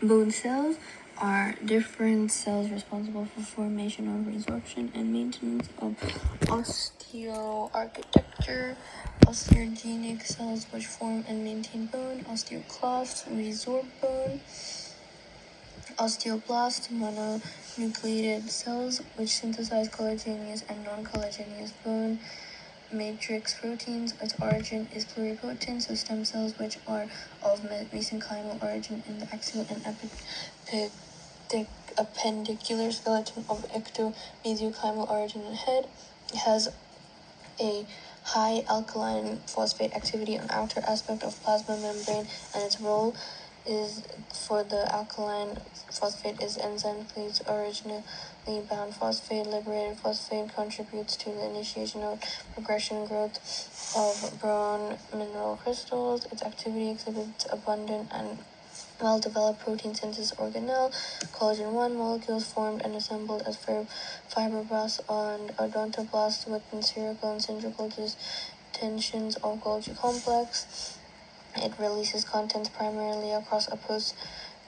Bone cells are different cells responsible for formation of resorption and maintenance of osteoarchitecture. Osteogenic cells which form and maintain bone, osteoclasts resorb bone, osteoblasts mononucleated cells which synthesize collagenous and non-collagenous bone matrix proteins. Its origin is pluripotent, so stem cells which are of mesenchymal origin in the axial and appendicular skeleton of ectomesenchymal origin in head. It has a high alkaline phosphate activity on outer aspect of plasma membrane, and its role is for the alkaline phosphate is enzymatically originally bound phosphate. Liberated phosphate contributes to the initiation of progression and growth of bone mineral crystals. Its activity exhibits abundant and well-developed protein synthesis organelle. Collagen 1 molecules formed and assembled as fibroblasts and odontoblasts within spherical and cylindrical distensions of Golgi complex. It releases contents primarily across opposed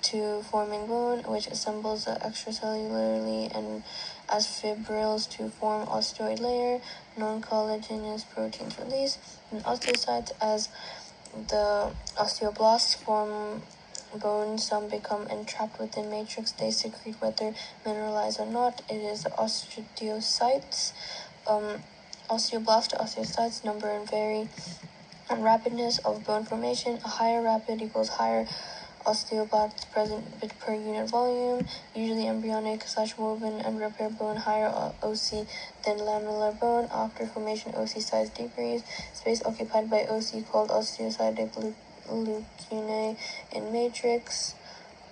to forming bone, which assembles extracellularly and as fibrils to form osteoid layer. Non-collagenous proteins release, and osteocytes as the osteoblasts form bone. Some become entrapped within matrix. They secrete whether mineralized or not. It is the osteocytes. Osteoblasts to osteocytes number and vary on rapidness of bone formation. A higher rapid equals higher osteoblasts present per unit volume, usually embryonic / woven and repair bone. Higher OC than lamellar bone. After formation, OC size decrease. Space occupied by OC called osteocytic lacunae in matrix.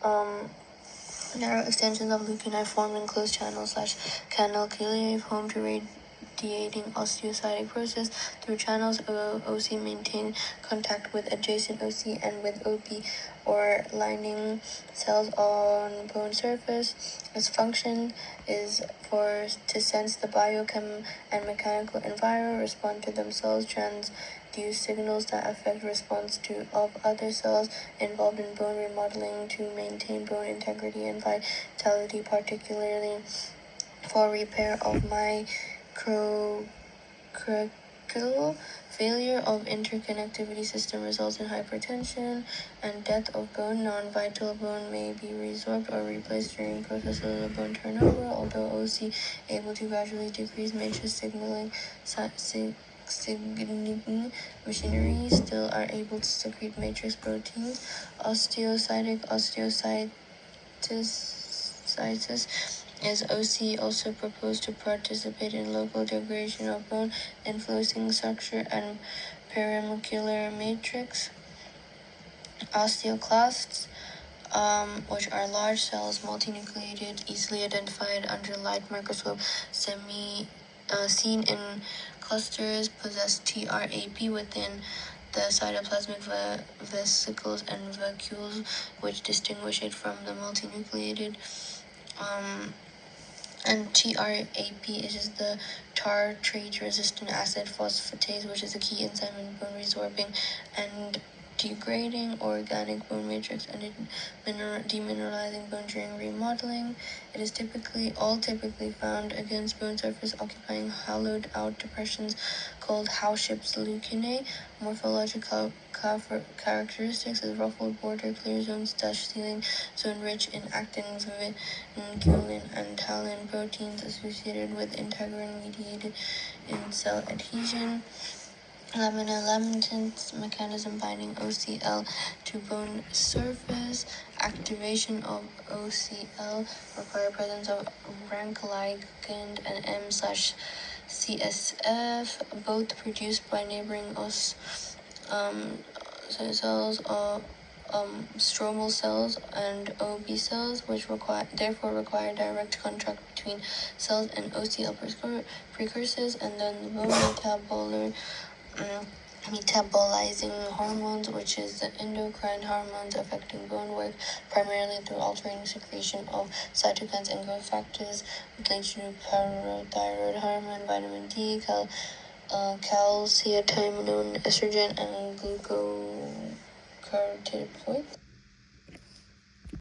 Narrow extensions of lacunae formed in closed channels / canaliculi, home to radiating osteocytic process. Through channels, OC maintain contact with adjacent OC and with OP or lining cells on bone surface. Its function is to sense the biochem and mechanical environment, respond to themselves, transduce signals that affect response of other cells involved in bone remodeling, to maintain bone integrity and vitality, particularly for repair of microcrical. Failure of interconnectivity system results in hypertension and death of bone. Non-vital bone may be resorbed or replaced during processes of bone turnover, although OC able to gradually decrease matrix signaling machinery still are able to secrete matrix proteins. Osteocytes is OC also proposed to participate in local degradation of bone, influencing structure and perimuscular matrix. Osteoclasts, which are large cells, multinucleated, easily identified under light microscope, seen in clusters, possess TRAP within the cytoplasmic vesicles and vacuoles, which distinguish it from the multinucleated. And TRAP is the tartrate-resistant acid phosphatase, which is a key enzyme in bone resorbing and degrading organic bone matrix and demineralizing bone during remodeling. It is typically found against bone surface, occupying hollowed out depressions called Howship's lacunae. Morphological characteristics is ruffled border, clear zone, ceiling zone rich in actin, vinculin, and talin proteins associated with integrin mediated in cell adhesion. Laminate mechanism binding OCL to bone surface. Activation of OCL require presence of rank ligand and M/CSF, both produced by neighboring cells, stromal cells and OB cells, which therefore require direct contact between cells and OCL precursors, and then the bone metabolizing hormones, which is the endocrine hormones affecting bone work primarily through altering secretion of cytokines and growth factors linked to parathyroid hormone, vitamin D, calcitonin, estrogen, and glucocorticoids.